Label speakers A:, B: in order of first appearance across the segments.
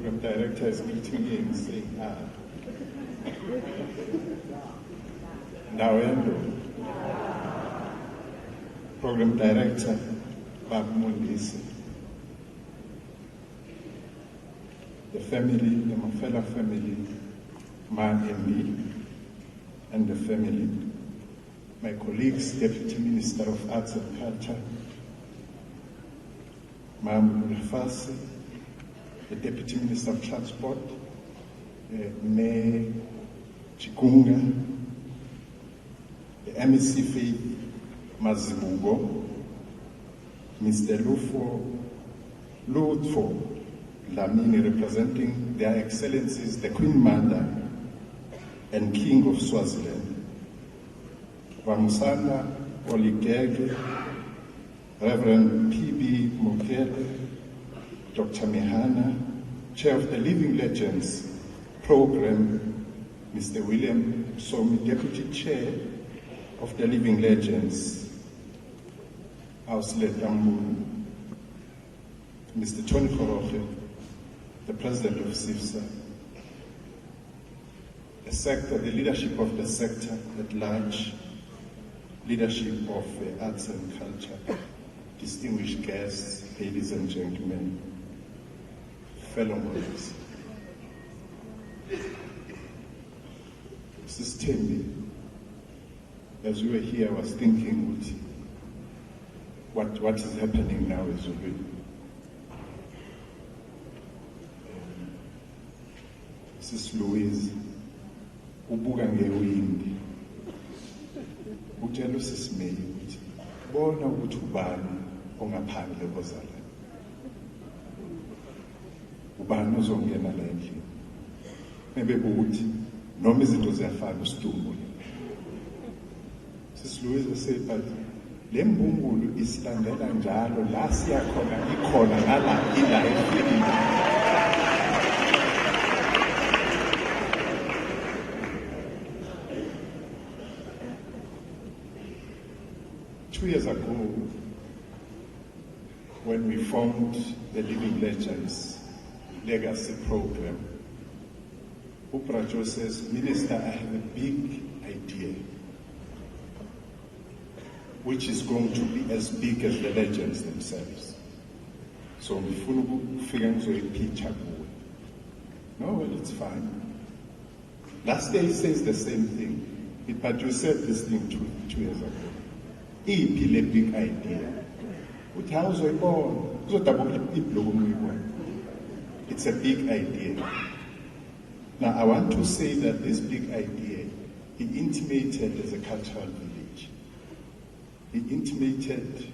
A: program director is greeting me and saying, Ndawendo. Program director, Babu Mundisi. The family, the Mafela family, Ma and me, and the family. My colleagues, Deputy Minister of Arts and Culture, Ma'am Rafasi, the Deputy Minister of Transport, Mayor Chikunga, the MEC Faith Mazibugo, Mr. Lutfo Lamini, representing Their Excellencies, the Queen Mother and King of Swaziland, Vamsana Oligege, Reverend P.B. Mokele, Dr. Mihana, Chair of the Living Legends Program, Mr. William Somi, Deputy Chair of the Living Legends, Auslet Ambulu, Mr. Tony Koroche, the President of SIFSA, the sector, the leadership of the sector at large, leadership of arts and culture, distinguished guests, ladies and gentlemen, fellow colleagues. Mrs. Tembi, as we were here, I was thinking, what is happening now is really. Mrs. Louise, ubuka ngewindi, utshela uSisi May ukuthi bona ukuthi ubani ongaphandle kozalana, ubani ozongena la endlini, ebekuthi noma izinto ziyafana usidumbu. Mrs. Louise said, but le mbungulu isilandela njalo la siyakhona ikhona ngala ila endlini. 2 years ago, when we formed the Living Legends Legacy Program, Joe says, Minister, I have a big idea, which is going to be as big as the legends themselves. So, no, well, it's fine. Last day he says the same thing, but you said this thing two years ago. It's a big idea. It's a big idea. Now, I want to say that this big idea, he intimated as a cultural village. He intimated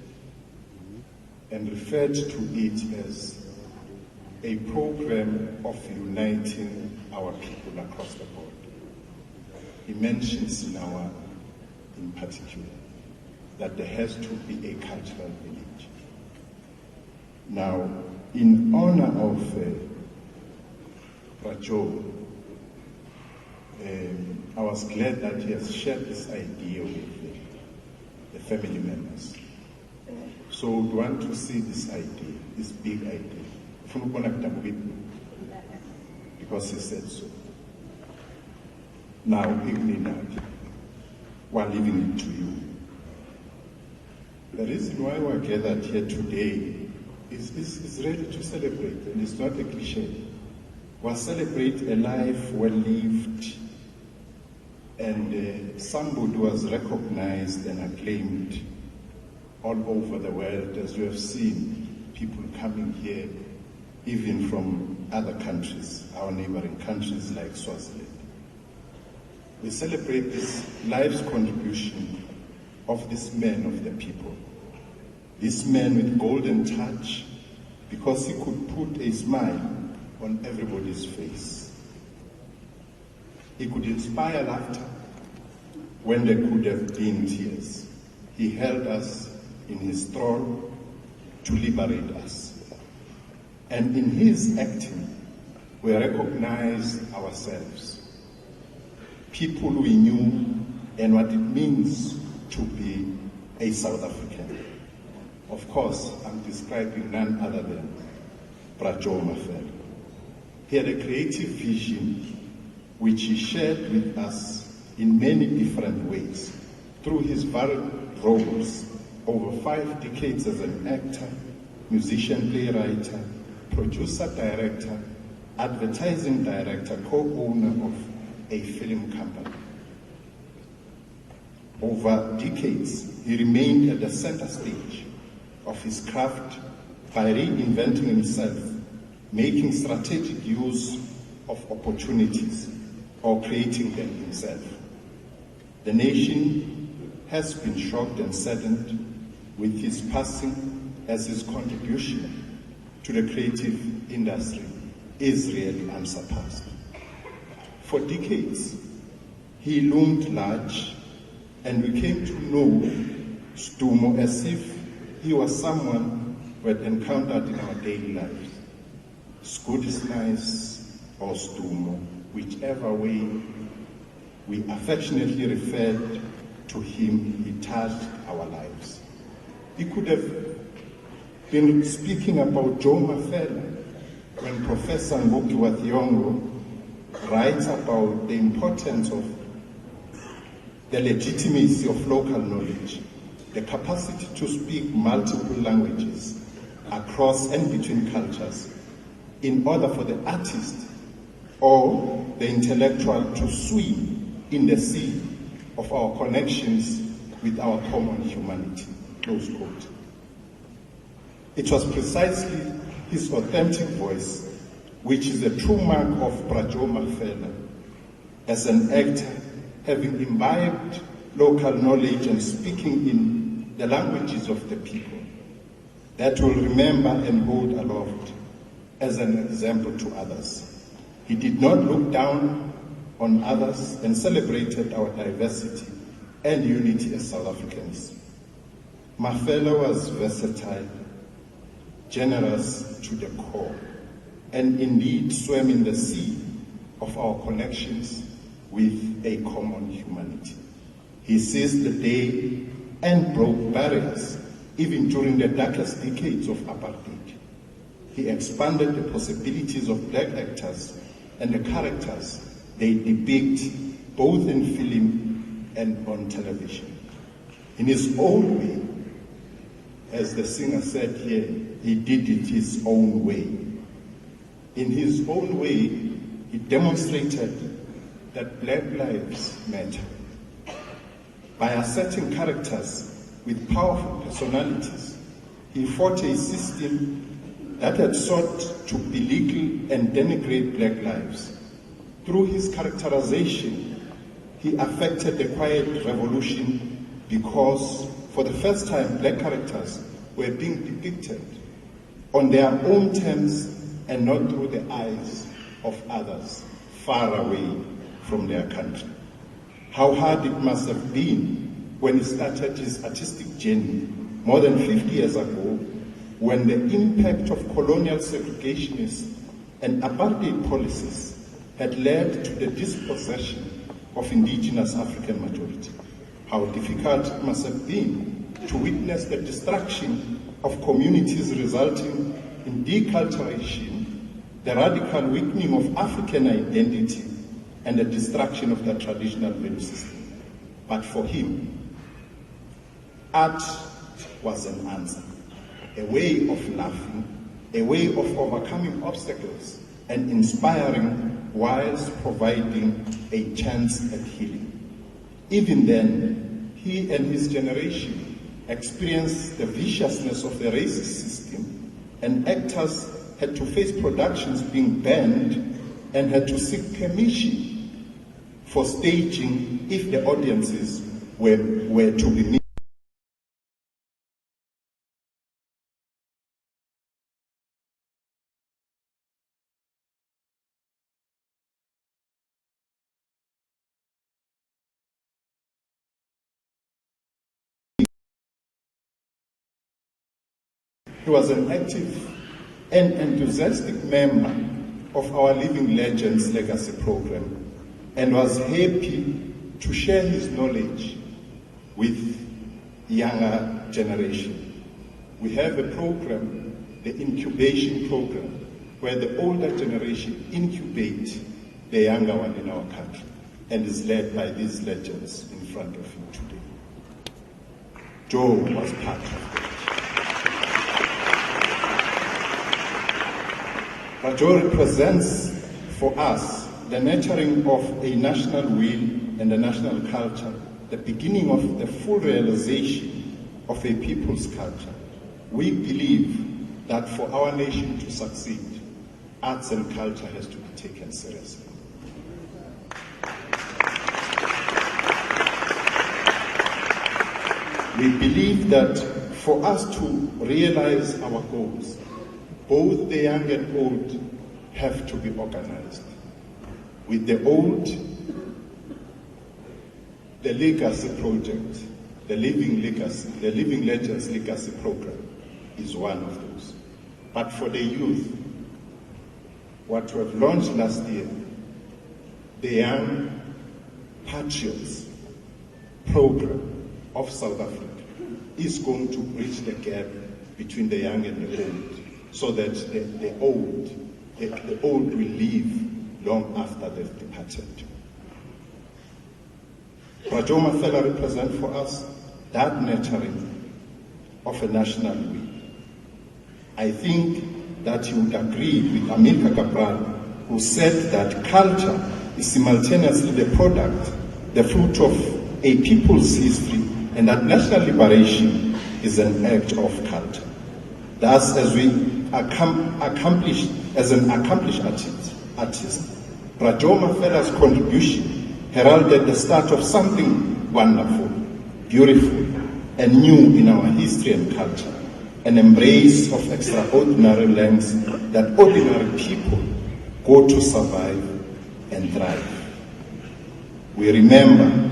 A: and referred to it as a program of uniting our people across the board. He mentions Sinawa in particular, that there has to be a cultural village. Now, in honor of Joe, I was glad that he has shared this idea with the family members. So we want to see this idea, this big idea, because he said so. Now, we're leaving it to you. The reason why we're gathered here today is really to celebrate, and it's not a cliche. We'll celebrate a life well lived, and somebody was recognized and acclaimed all over the world, as you have seen people coming here, even from other countries, our neighboring countries like Swaziland. We celebrate this life's contribution of this man of the people, this man with golden touch, because he could put a smile on everybody's face. He could inspire laughter when there could have been tears. He held us in his throne to liberate us. And in his acting, we recognized ourselves, people we knew and what it means to be a South African. Of course, I'm describing none other than Joe Mafela. He had a creative vision which he shared with us in many different ways through his varied roles over 5 decades as an actor, musician, playwright, producer, director, advertising director, co-owner of a film company. Over decades, he remained at the center stage of his craft by reinventing himself, making strategic use of opportunities or creating them himself. The nation has been shocked and saddened with his passing, as his contribution to the creative industry is really unsurpassed. For decades, he loomed large, and we came to know Stumo as if he was someone we had encountered in our daily lives. Scoot is nice, or Stumo, whichever way we affectionately referred to him, he touched our lives. He could have been speaking about Joe Mafela when Professor Ngoki Wathiongo writes about the importance of the legitimacy of local knowledge, the capacity to speak multiple languages across and between cultures in order for the artist or the intellectual to swim in the sea of our connections with our common humanity, close quote. It was precisely his authentic voice, which is a true mark of Joe Mafela, as an actor, having imbibed local knowledge and speaking in the languages of the people, that will remember and hold aloft as an example to others. He did not look down on others and celebrated our diversity and unity as South Africans. Mafela was versatile, generous to the core, and indeed swam in the sea of our connections with a common humanity. He seized the day and broke barriers, even during the darkest decades of apartheid. He expanded the possibilities of black actors and the characters they depict both in film and on television. In his own way, as the singer said here, he did it his own way. In his own way, he demonstrated that black lives matter. By asserting characters with powerful personalities, he fought a system that had sought to belittle and denigrate black lives. Through his characterization, he affected the quiet revolution because, for the first time, black characters were being depicted on their own terms and not through the eyes of others far away from their country. How hard it must have been when he started his artistic journey more than 50 years ago, when the impact of colonial segregationist and apartheid policies had led to the dispossession of indigenous African majority. How difficult it must have been to witness the destruction of communities resulting in deculturation, the radical weakening of African identity, and the destruction of the traditional value system. But for him, art was an answer, a way of laughing, a way of overcoming obstacles and inspiring whilst providing a chance at healing. Even then, he and his generation experienced the viciousness of the racist system, and actors had to face productions being banned and had to seek permission for staging if the audiences were to be mixed. He was an active and enthusiastic member of our Living Legends Legacy program and was happy to share his knowledge with younger generation. We have a program, the incubation program, where the older generation incubate the younger one in our country, and is led by these legends in front of you today. Joe was part of that. But Joe represents for us the nurturing of a national will and a national culture, the beginning of the full realization of a people's culture. We believe that for our nation to succeed, arts and culture has to be taken seriously. We believe that for us to realize our goals, both the young and old have to be organized. With the old, the legacy project, the Living Legends Legacy Program is one of those. But for the youth, what we have launched last year, the Young Patriots Program of South Africa, is going to bridge the gap between the young and the old, so that the old will live long after they've departed. Joe Mafela represents for us that nurturing of a national will. I think that you would agree with Amilcar Cabral, who said that culture is simultaneously the product, the fruit of a people's history, and that national liberation is an act of culture. Thus, as an accomplished artist, Joe Mafela's contribution heralded the start of something wonderful, beautiful, and new in our history and culture, an embrace of extraordinary lengths that ordinary people go to survive and thrive. We remember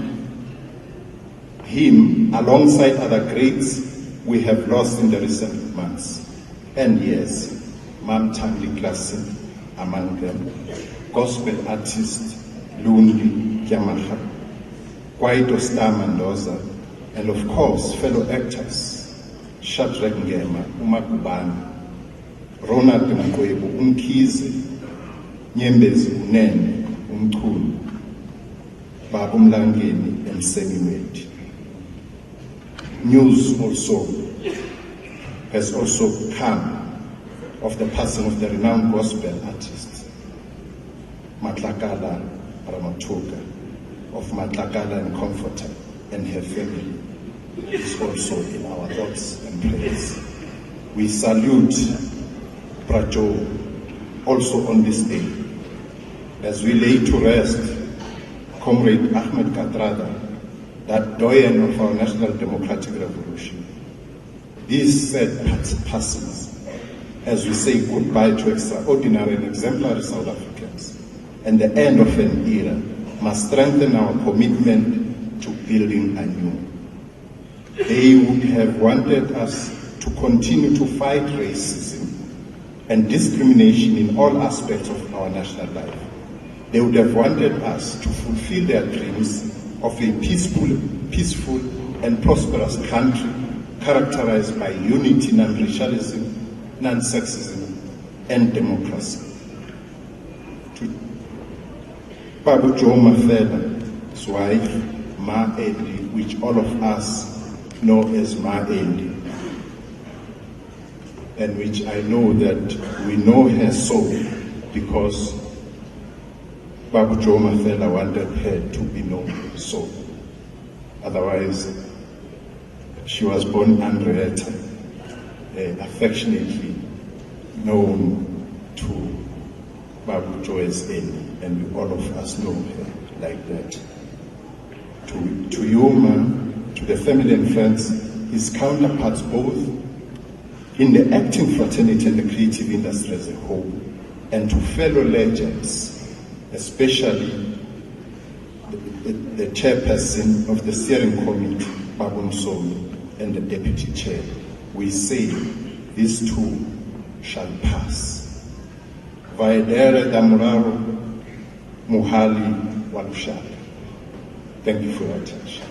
A: him alongside other greats we have lost in the recent months and years. Mam Thandi Klassen among them, gospel artist Lundi Kyamaha, Kwaito Star Mendoza, and of course fellow actors Shadrach Ngema, Umakubani, Ronald Mqwebu, Umkhize, Nyembezi Unene, Umchunu, Babu Mlangeni, and Semiwedi. News also has also come of the passing of the renowned gospel artist Matlakala Ramatuka of Matlakala and Comforter, and her family is also in our thoughts and prayers. We salute Joe also on this day as we lay to rest Comrade Ahmed Kathrada, that doyen of our national democratic revolution. These sad passings, as we say goodbye to extraordinary and exemplary South Africans, and the end of an era, must strengthen our commitment to building anew. They would have wanted us to continue to fight racism and discrimination in all aspects of our national life. They would have wanted us to fulfill their dreams of a peaceful and prosperous country characterized by unity, non-racialism, non-sexism, and democracy. To Babu Joe Mafela's wife, Ma Endi, which all of us know as Ma Endi, and which I know that we know her so because Babu Joe Mafela wanted her to be known so. Otherwise, she was born Henrietta, affectionately known to Babu Joe as Eni, and all of us know her like that. To you, man, to the family and friends, his counterparts both in the acting fraternity and the creative industry as a whole, and to fellow legends, especially the chairperson of the steering committee, Babu Msomi, and the deputy chair, we say this too shall pass. Vaidere Damuraro Muhali Walushaka. Thank you for your attention.